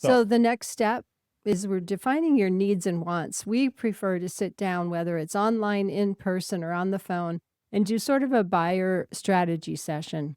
So the next step is we're defining your needs and wants. We prefer to sit down, whether it's online, in person, or on the phone, and do sort of a buyer strategy session.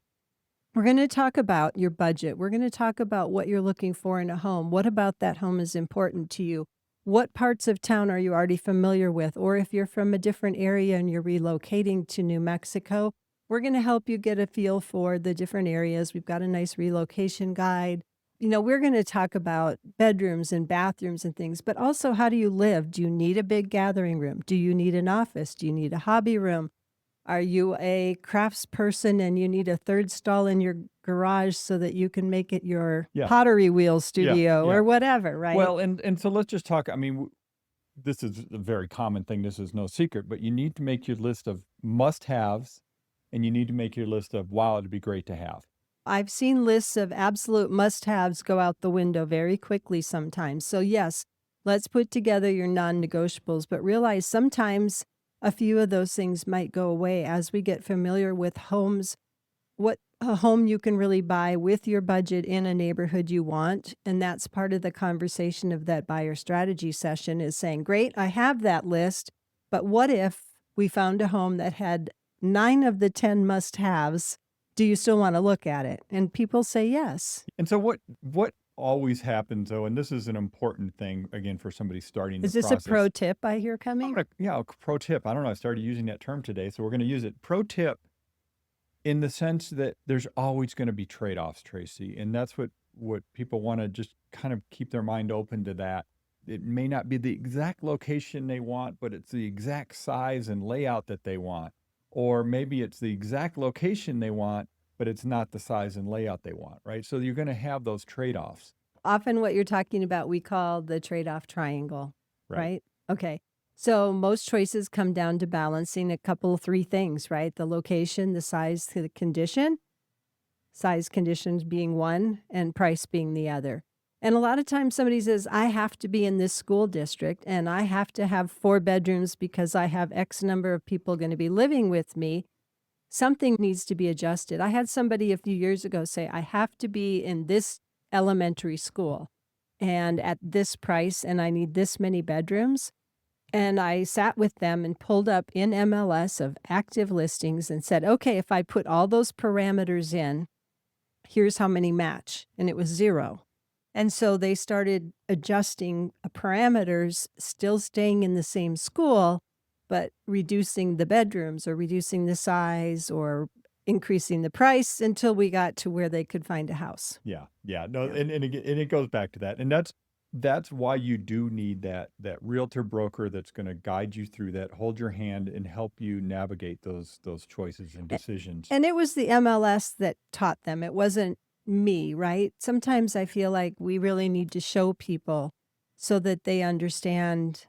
We're going to talk about your budget. We're going to talk about what you're looking for in a home. What about that home is important to you? What parts of town are you already familiar with? Or if you're from a different area and you're relocating to New Mexico, we're going to help you get a feel for the different areas. We've got a nice relocation guide. We're going to talk about bedrooms and bathrooms and things, but also how do you live? Do you need a big gathering room? Do you need an office? Do you need a hobby room? Are you a crafts person and you need a third stall in your garage so that you can make it your Yeah. pottery wheel studio Yeah. or whatever, right? Well, and so let's just talk. I mean, this is a very common thing. This is no secret, but you need to make your list of must-haves and you need to make your list of, wow, it'd be great to have. I've seen lists of absolute must-haves go out the window very quickly sometimes. So yes, let's put together your non-negotiables, but realize sometimes a few of those things might go away as we get familiar with homes, what a home you can really buy with your budget in a neighborhood you want. And that's part of the conversation of that buyer strategy session is saying, great, I have that list, but what if we found a home that had 9 of the 10 must-haves? Do you still want to look at it? And people say yes. And so what always happens though, and this is an important thing again for somebody starting the Is this process. a pro tip I hear coming? A pro tip. I don't know. I started using that term today, so we're going to use it. Pro tip in the sense that there's always going to be trade-offs, Tracy. And that's what people want to just kind of keep their mind open to that. It may not be the exact location they want, but it's the exact size and layout that they want. Or maybe it's the exact location they want, but it's not the size and layout they want, right? So you're going to have those trade-offs. Often what you're talking about, we call the trade-off triangle, Right. right? Okay. So most choices come down to balancing a couple of 3 things, right? The location, the size, the condition, size conditions being one and price being the other. And a lot of times somebody says, I have to be in this school district and I have to have 4 bedrooms because I have X number of people going to be living with me. Something needs to be adjusted. I had somebody a few years ago say, I have to be in this elementary school and at this price, and I need this many bedrooms. And I sat with them and pulled up in MLS of active listings and said, okay, if I put all those parameters in, here's how many match. And it was 0. And so they started adjusting parameters, still staying in the same school, but reducing the bedrooms or reducing the size or increasing the price until we got to where they could find a house. Yeah. No, and it goes back to that. And that's why you do need that realtor broker that's going to guide you through that, hold your hand and help you navigate those choices and decisions. And it was the MLS that taught them. It wasn't me, right? Sometimes I feel like we really need to show people so that they understand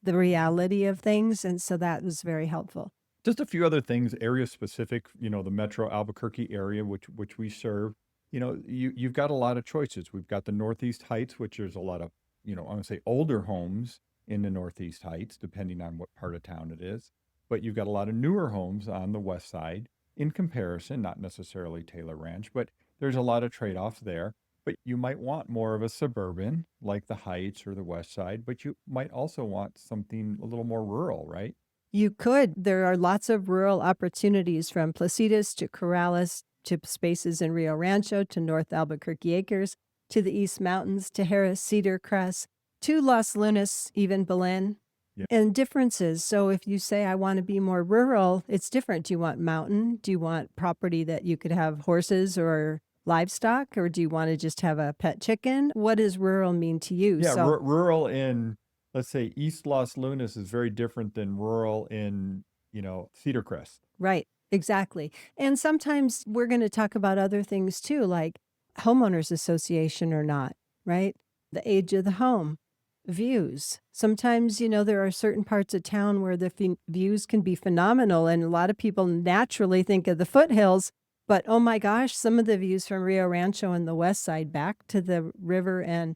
the reality of things. And so that was very helpful. Just a few other things, area specific, the metro Albuquerque area, which we serve. You've got a lot of choices. We've got the Northeast Heights, which there's a lot of, I want to say older homes in the Northeast Heights, depending on what part of town it is. But you've got a lot of newer homes on the West Side in comparison, not necessarily Taylor Ranch, but there's a lot of trade-offs there. But you might want more of a suburban like the Heights or the West Side, but you might also want something a little more rural, right? You could. There are lots of rural opportunities from Placitas to Corrales to spaces in Rio Rancho to North Albuquerque Acres to the East Mountains to Harris Cedar Crest to Las Lunas, even Belen. Yeah. And differences. So if you say, I want to be more rural, it's different. Do you want mountain? Do you want property that you could have horses or livestock? Or do you want to just have a pet chicken? What does rural mean to you? Yeah, So, rural in, let's say, East Las Lunas is very different than rural in, Cedar Crest. right, exactly. And sometimes we're going to talk about other things too, like homeowners association or not, right? The age of the home. Views. Sometimes, there are certain parts of town where the views can be phenomenal, and a lot of people naturally think of the foothills, but oh my gosh, some of the views from Rio Rancho and the West Side back to the river and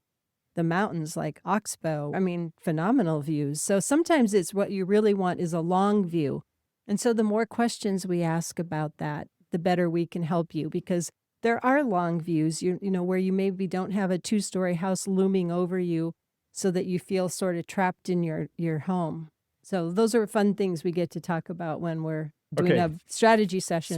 the mountains like Oxbow, phenomenal views. So sometimes it's what you really want is a long view. And so the more questions we ask about that, the better we can help you, because There are long views, you know, where you maybe don't have a two-story house looming over you so that you feel sort of trapped in your home. So those are fun things we get to talk about when we're doing Okay. a strategy session.